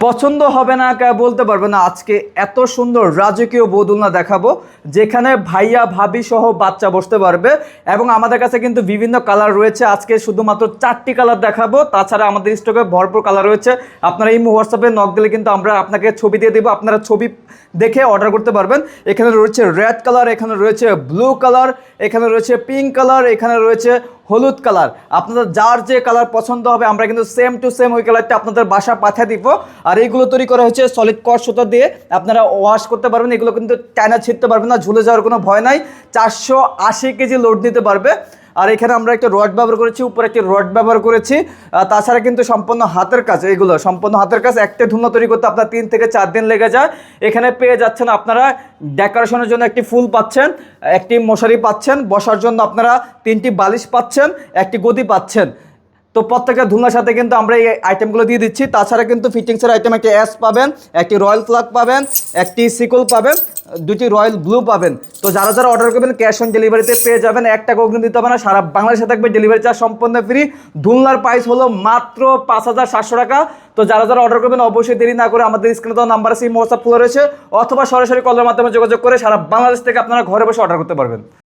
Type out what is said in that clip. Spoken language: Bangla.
পছন্দ হবে না বলতে পারবে না। আজকে এত সুন্দর রাজকীয় বদুলনা দেখাবো যেখানে ভাইয়া ভাবি সহ বাচ্চা বসতে পারবে এবং আমাদের কাছে কিন্তু বিভিন্ন কালার রয়েছে। আজকে শুধুমাত্র 4টি কালার দেখাবো, তাছাড়া আমাদের স্টকে ভরপুর কালার রয়েছে। আপনারা এই হোয়াটসঅ্যাপে নক দিলে কিন্তু আমরা আপনাকে ছবি দিয়ে দেবো, আপনারা ছবি দেখে অর্ডার করতে পারবেন। এখানে রয়েছে রেড কালার, এখানে রয়েছে ব্লু কালার, এখানে রয়েছে পিঙ্ক কালার, এখানে রয়েছে হলুদ কালার। আপনাদের যার যে কালার পছন্দ হবে আমরা কিন্তু সেম টু সেম ওই কালারটা আপনাদের বাসা পাঠিয়ে দিব। আর এইগুলো তৈরি করা হয়েছে সলিড কট সুতা দিয়ে, আপনারা ওয়াশ করতে পারবেন। এগুলো কিন্তু টানা ছিঁড়তে পারবেন না, ঝুলে যাওয়ার কোনো ভয় নাই। 480 কেজি লোড দিতে পারবে। আর এখানে আমরা একটা রড ব্যবহার করেছি, উপরে একটি রড ব্যবহার করেছি। তাছাড়া কিন্তু সম্পূর্ণ হাতের কাজ, এগুলো সম্পূর্ণ হাতের কাজ। একটা ধুনা তৈরি করতে আপনার 3 থেকে 4 দিন লেগে যায়। এখানে পেয়ে যাচ্ছেন আপনারা ডেকোরেশনের জন্য একটি ফুল পাচ্ছেন, একটি মশারি পাচ্ছেন, বসার জন্য আপনারা 3টি বালিশ পাচ্ছেন, একটি গদি পাচ্ছেন। তো প্রত্যেকটা ধুলার সাথে কিন্তু আমরা এই আইটেমগুলো দিয়ে দিচ্ছি। তাছাড়া কিন্তু ফিটিংসের আইটেম একটি অ্যাশ পাবেন, একটি রয়্যাল ফ্লাগ পাবেন, একটি সিকল পাবেন, 2টি রয়্যাল ব্লু পাবেন। তো যারা যারা অর্ডার করবেন ক্যাশ অন ডেলিভারিতে পেয়ে যাবেন, 1 টাকাও কিন্তু দিতে হবে না। সারা বাংলাদেশে থাকবে ডেলিভারি চার্জ সম্পূর্ণ ফ্রি। ধুলনার প্রাইস হলো মাত্র 5,700 টাকা। তো যারা যারা অর্ডার করবেন অবশ্যই দেরি না করে আমাদের স্ক্রিনে দেওয়া নাম্বার আছে, হোয়াটসঅ্যাপ খোলা রয়েছে, অথবা সরাসরি কলের মাধ্যমে যোগাযোগ করে সারা বাংলাদেশ থেকে আপনারা ঘরে বসে অর্ডার করতে পারবেন।